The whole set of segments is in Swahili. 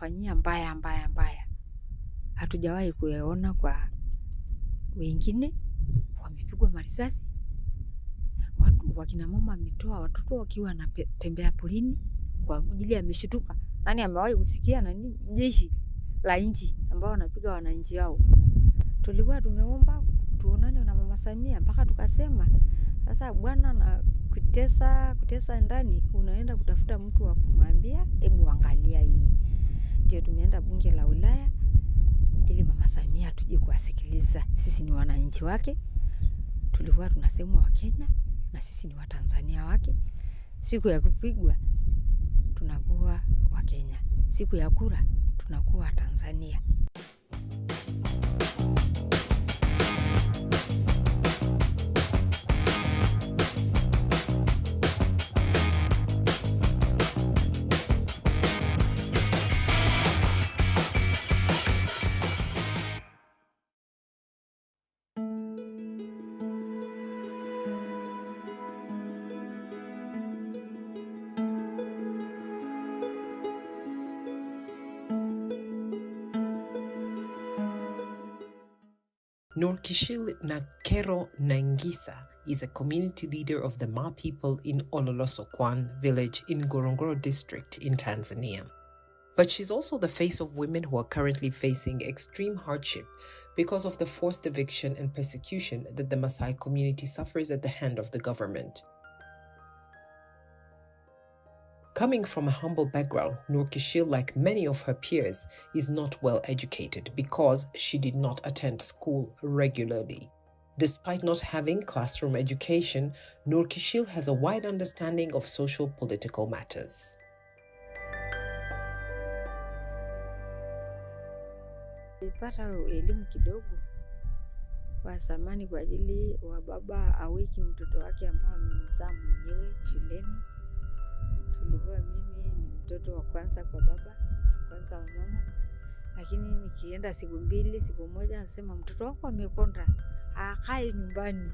wanawafanyia mbaya mbaya mbaya. Hatujawahi kuyaona kwa wengine. Wamepigwa marisasi. Wakina mama wametoa watoto wakiwa wanatembea polini kwa ajili ameshtuka. Nani amewahi kusikia nani jeshi la nchi ambao wanapiga wananchi wao? Tulikuwa tumeomba tuonane na Mama Samia mpaka tukasema sasa bwana, na kutesa ndani unaenda kutafuta mtu wa kumwambia hebu angalia hii. Ndio tumeenda bunge la Ulaya ili Mama Samia tuje kuwasikiliza. Sisi ni wananchi wake. Tulikuwa tunasema wa Kenya na sisi ni Watanzania wake. Siku ya kupigwa tunakuwa wa Kenya. Siku ya kura tunakuwa Tanzania. Norkishil Nakero Nangisa is a community leader of the Ma people in Ololosokwan village in Ngorongoro district in Tanzania. But she's also the face of women who are currently facing extreme hardship because of the forced eviction and persecution that the Maasai community suffers at the hand of the government. Coming from a humble background, Norkishil, like many of her peers, is not well educated because she did not attend school regularly. Despite not having classroom education, Norkishil has a wide understanding of social-political matters. Nilipata elimu kidogo wa zamani kwa ajili wa baba aweki mtoto wake ambao amemzaa mwenyewe shuleni. Tulikuwa mimi ni mtoto wa kwanza kwa baba, wa kwanza wa mama. Lakini nikienda siku mbili, siku moja anasema mtoto wako amekonda, akae nyumbani.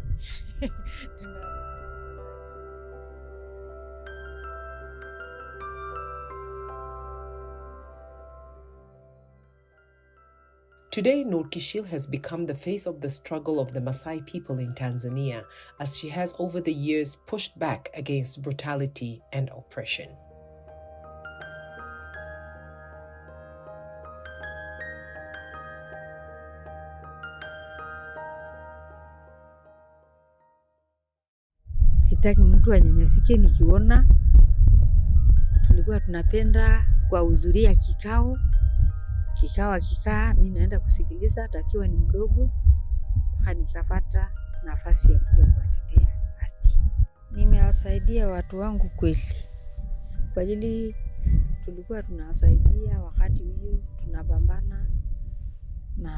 Today, Norkishil has become the face of the struggle of the Maasai people in Tanzania, as she has over the years pushed back against brutality and oppression. Sitaki mtu anyanyasike nikiona. Tulikuwa tunapenda kwa kuhudhuria kikao akikaa, mimi naenda kusikiliza hata akiwa ni mdogo, mpaka nikapata nafasi ya kuja kuwatetea haki. Nimewasaidia watu wangu kweli. Kwa ajili tulikuwa tunawasaidia wakati huo tunapambana na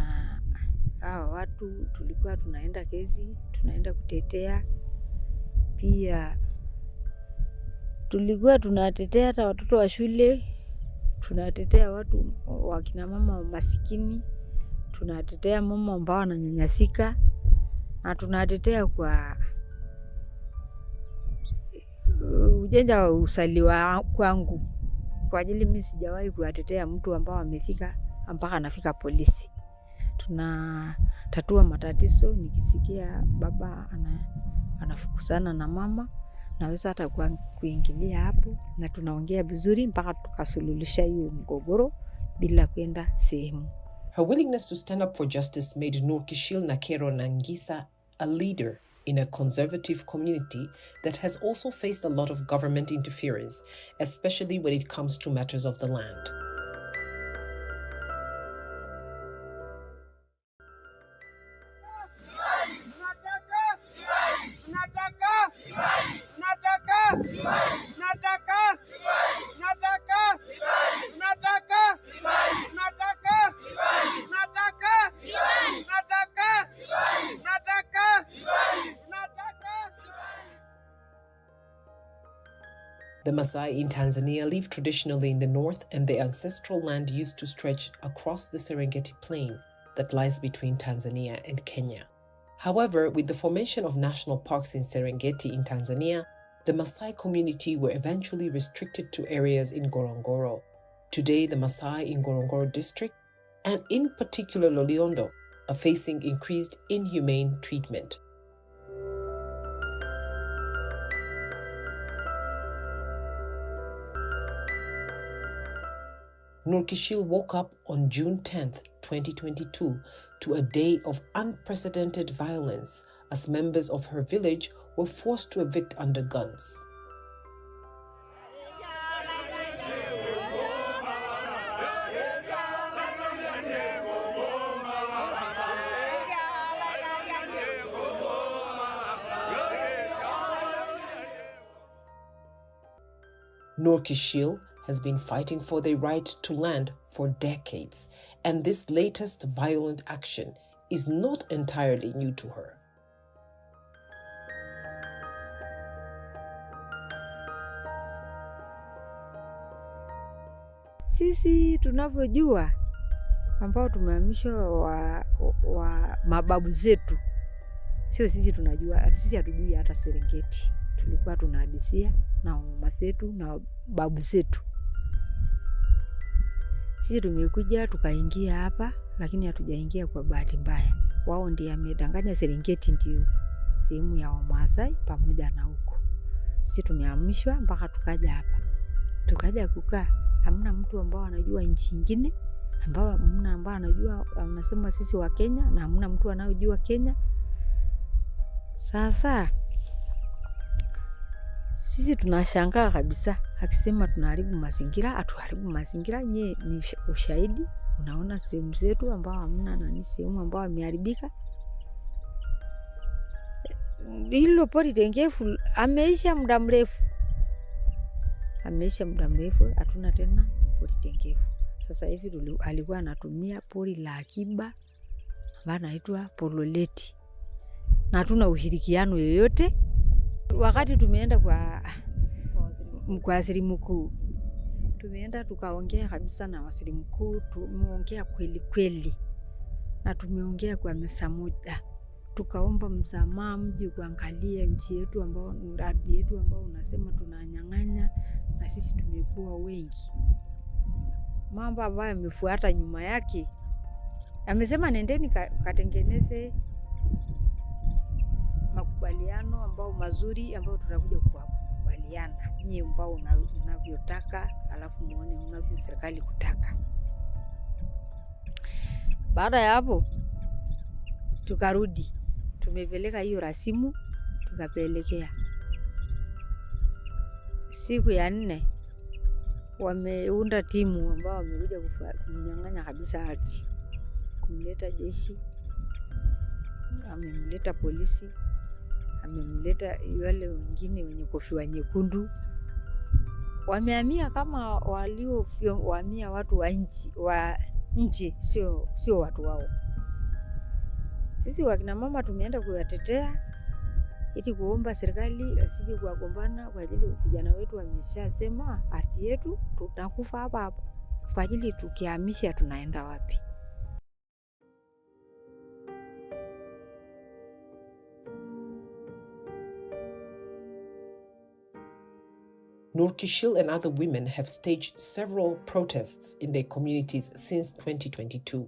hao watu, tulikuwa tunaenda kesi, tunaenda kutetea. Pia tulikuwa tunatetea hata watoto wa shule, tunatetea watu wakina mama masikini, tunatetea mama ambao wananyanyasika, na tunatetea kwa ujenja wa usaliwa kwangu. Kwa ajili mimi sijawahi kuwatetea mtu ambao amefika mpaka anafika polisi. Tunatatua matatizo. Nikisikia baba anafukusana na mama, naweza hata kuingilia hapo na tunaongea vizuri mpaka tukasuluhisha hiyo mgogoro bila kwenda sehemu. Her willingness to stand up for justice made Norkishil Nakero Nangisa a leader in a conservative community that has also faced a lot of government interference, especially when it comes to matters of the land. The Maasai in Tanzania live traditionally in the north, and their ancestral land used to stretch across the Serengeti Plain that lies between Tanzania and Kenya. However, with the formation of national parks in Serengeti in Tanzania, the Maasai community were eventually restricted to areas in Ngorongoro. Today, the Maasai in Ngorongoro district, and in particular Loliondo, are facing increased inhumane treatment. Nurkishil woke up on June 10th, 2022, to a day of unprecedented violence as members of her village were forced to evict under guns. Nurkishil has been fighting for their right to land for decades, and this latest violent action is not entirely new to her. Sisi tunavyojua ambao tumehamishwa wa mababu zetu, sio sisi tunajua, sisi hatujui hata Serengeti. Tulikuwa tunahadisia na mama zetu na babu zetu. Sisi tumekuja tukaingia hapa, lakini hatujaingia kwa bahati mbaya. Wao ndiye amedanganya Serengeti ndio sehemu ya Wamaasai pamoja na huko. Sisi tumehamishwa mpaka tukaja hapa. Tukaja kukaa, hamna mtu ambao anajua nchi nyingine, hamna ambao anajua, anasema sisi wa Kenya, na hamna mtu anayejua Kenya. Sasa sisi tunashangaa kabisa, akisema tunaharibu mazingira. Atuharibu mazingira, nye ni ushahidi. Unaona sehemu zetu ambao hamna nani, sehemu ambao imeharibika. Hilo pori tengefu ameisha muda mrefu. Hatuna tena pori tengefu. Sasa hivi alikuwa anatumia pori la akiba ambalo linaitwa Pololeti. Na hatuna ushirikiano yoyote. Wakati tumeenda kwa waziri mkuu, tumeenda tukaongea kabisa na waziri mkuu, tumeongea kweli kweli, na tumeongea kwa meza moja. Tukaomba msamaha, mje kuangalia nchi yetu ambao mradi yetu ambao unasema tunanyang'anya, na sisi tumekuwa wengi. Mambo ambayo yamefuata nyuma yake, amesema nendeni katengeneze makubaliano ambao mazuri ambao tutakuja kukubaliana nyie ambao unavyotaka, alafu muone unavyo serikali kutaka. Baada ya hapo tukarudi, tumepeleka hiyo rasimu, tukapelekea. Siku ya 4 wameunda timu ambao wamekuja kunyang'anya kabisa ardhi, kumleta jeshi, amemleta polisi, amemleta wale wengine wenye kofia nyekundu. Wamehamia kama waliohamia watu wa nchi, sio watu wao. Sisi wakina mama tumeenda kuyatetea ili kuomba serikali asije kuwagombana, kwa ajili vijana wetu wameshasema ardhi yetu tutakufa hapa hapa, kwa ajili tukihamisha tunaenda wapi? Nurkishil and other women have staged several protests in their communities since 2022.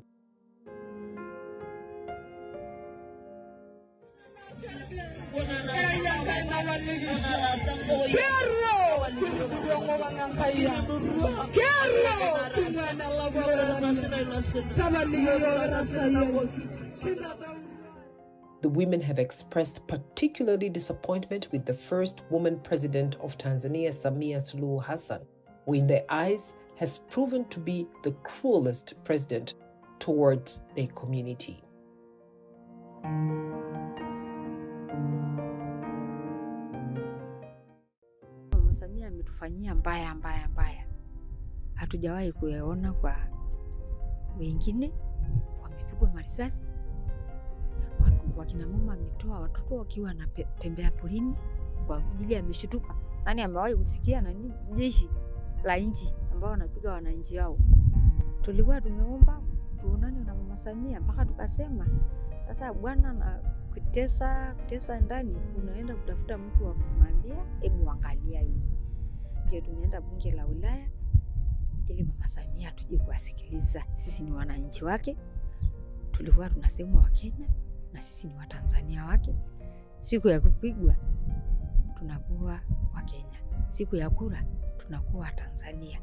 The women have expressed particularly disappointment with the first woman president of Tanzania, Samia Suluhu Hassan, who in their eyes has proven to be the cruelest president towards their community. Mama Samia ametufanyia mbaya. Hatujawahi kuyaona kwa wengine. Wamepigwa marisasi. Wakina mama ametoa watoto wakiwa wanatembea polini kwa ajili ameshtuka. Nani amewahi kusikia nani jeshi la nchi ambao wanapiga wananchi wao? Tulikuwa tumeomba tuonane na Mama Samia mpaka tukasema sasa bwana, na kutesa ndani, unaenda kutafuta mtu wa kumwambia hebu angalia hii. Ndio tumeenda bunge la Ulaya ili Mama Samia tuje kuwasikiliza. Sisi ni wananchi wake, tulikuwa tunasema wa Kenya na sisi ni Watanzania wake. Siku ya kupigwa tunakuwa wa Kenya, siku ya kura tunakuwa wa Tanzania.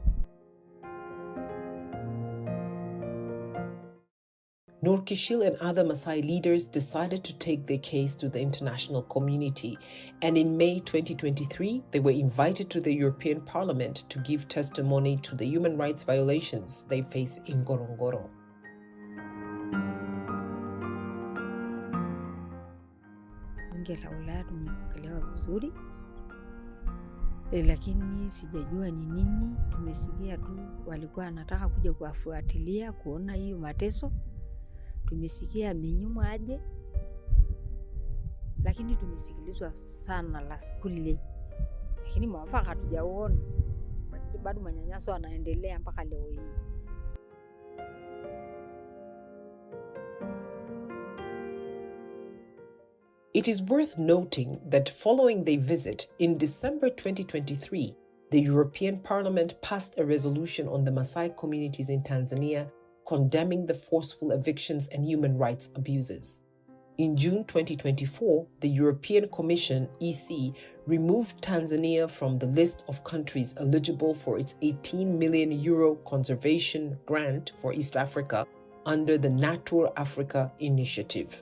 Nur Kishil and other Maasai leaders decided to take their case to the international community, and in May 2023, they were invited to the European Parliament to give testimony to the human rights violations they face in Ngorongoro. Bunge la Ulaya tumepokelewa vizuri, lakini sijajua ni nini. Tumesikia tu walikuwa wanataka kuja kuwafuatilia kuona hiyo mateso. Tumesikia amenyumwa aje, lakini tumesikilizwa sana la kule, lakini mwafaka hatujauona. Bado manyanyaso yanaendelea mpaka leo hii. It is worth noting that following their visit in December 2023, the European Parliament passed a resolution on the Maasai communities in Tanzania condemning the forceful evictions and human rights abuses. In June 2024, the European Commission, EC, removed Tanzania from the list of countries eligible for its €18 million conservation grant for East Africa under the Natur Africa initiative.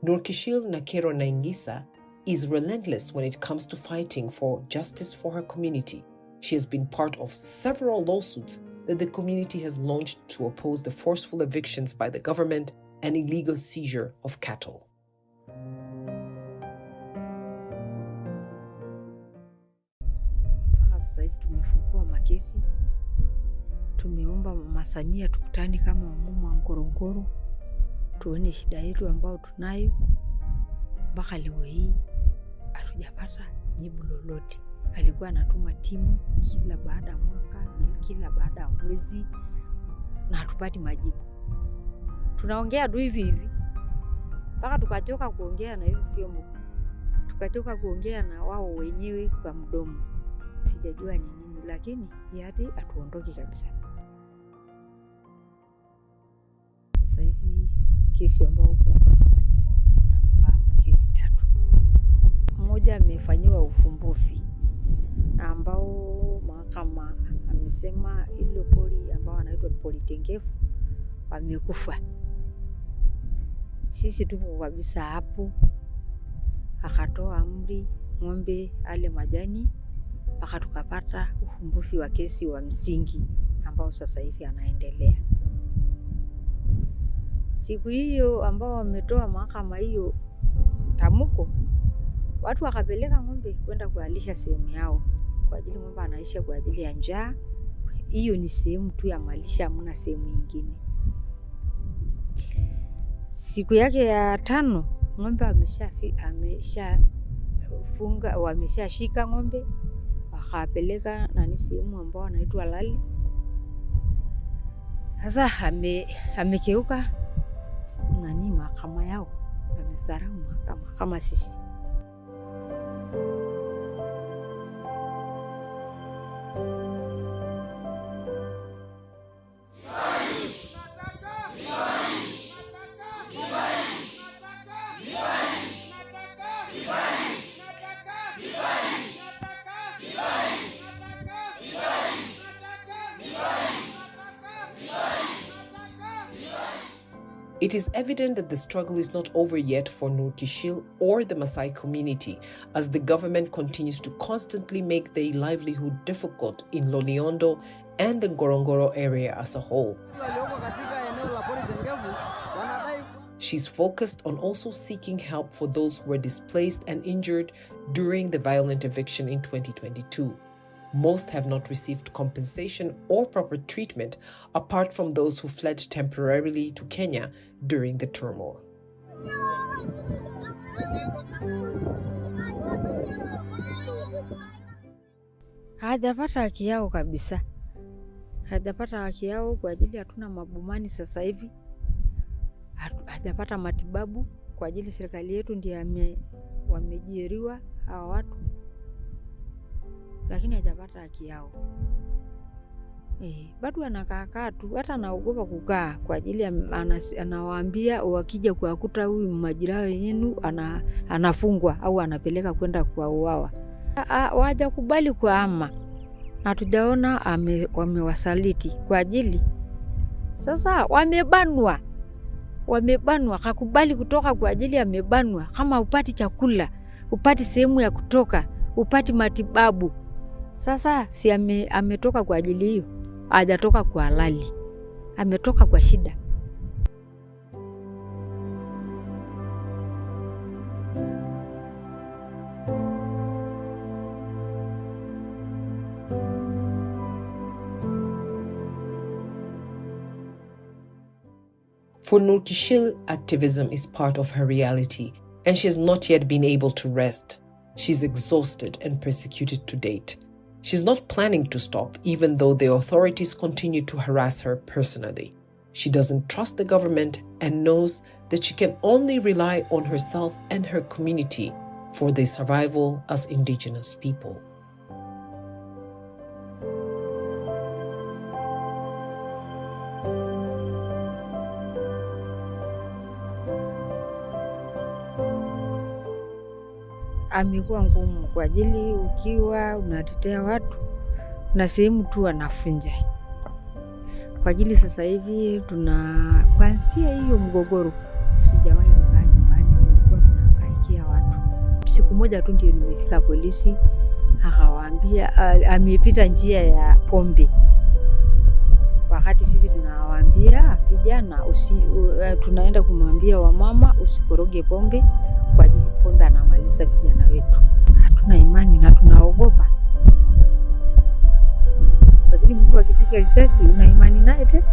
Nur Kishil Nakero Naingisa is relentless when it comes to fighting for justice for her community. She has been part of several lawsuits that the community has launched to oppose the forceful evictions by the government and illegal seizure of cattle. Mpaka sasa hivi tumefungua makesi. Tumeomba Mama Samia tukutane kama wamama wa Ngorongoro, tuone shida yetu ambayo tunayo. Mpaka leo hii hatujapata jibu lolote. Alikuwa anatuma timu kila baada ya mwaka, kila baada ya mwezi, na hatupati majibu. Tunaongea tu hivi hivi mpaka tukachoka kuongea na hizi vyombo, tukachoka kuongea na wao wenyewe kwa mdomo. Sijajua ni nini, lakini hadi atuondoke kabisa. Sasa hivi kesi ambayo huko mahakamani tunamfahamu kesi 3. Mmoja amefanyiwa ufumbuzi ambao mahakama amesema ile poli ambao anaitwa poli tengefu wamekufa. Sisi tupo kabisa hapo. Akatoa amri ng'ombe ale majani mpaka tukapata ufumbuzi wa kesi wa msingi ambao sasa hivi anaendelea. Siku hiyo ambao wametoa mahakama hiyo tamko, watu wakapeleka ng'ombe kwenda kualisha sehemu yao, kwa ajili ng'ombe anaisha kwa ajili ya njaa. Hiyo ni sehemu tu ya malisha, hamna sehemu nyingine. Siku yake ya 5 ng'ombe wameshashika ng'ombe, wakapeleka nani sehemu ambao anaitwa Lali. Sasa amekeuka nani mahakama yao, amesarau mahakama kama sisi. It is evident that the struggle is not over yet for Nur Kishil or the Maasai community, as the government continues to constantly make their livelihood difficult in Loliondo and the Ngorongoro area as a whole. She's focused on also seeking help for those who were displaced and injured during the violent eviction in 2022. Most have not received compensation or proper treatment, apart from those who fled temporarily to Kenya during the turmoil. Hajapata haki yao kabisa. Hajapata haki yao kwa ajili hatuna mabumani sasa hivi. Hajapata matibabu kwa ajili serikali yetu ndiye wamejieriwa hawa watu. lakini hajapata haki yao. Bado anakaa tu, hata anaogopa kukaa kwa ajili anawaambia wakija kuakuta huyu majirani yenu anafungwa au anapeleka kwenda kuuawa. Hawajakubali kuhama. Na tujaona wamewasaliti kwa ajili. Sasa wamebanwa. Hakubali kutoka kwa ajili amebanwa. Kama upati chakula, upati sehemu ya kutoka, upati matibabu. Sasa si ametoka kwa ajili hiyo. Hajatoka kwa halali. Ametoka kwa shida. For Nur Kishil, activism is part of her reality, and she has not yet been able to rest. She's exhausted and persecuted to date. She's not planning to stop, even though the authorities continue to harass her personally. She doesn't trust the government and knows that she can only rely on herself and her community for their survival as Indigenous people. Amekuwa ngumu kwa ajili ukiwa unatetea watu na sehemu tu wanafunja. Kwa ajili sasa hivi kuanzia hiyo mgogoro sijawahi kukaa nyumbani, tulikuwa tunakaikia watu. Siku moja tu ndio nimefika polisi, akawaambia amepita njia ya pombe. Wakati sisi tunawaambia vijana tunaenda kumwambia wamama usikoroge pombe kwa ajili pombe anamaliza vijana wetu. Hatuna imani na tunaogopa. Kwa ajili mtu akipiga risasi una imani naye tena?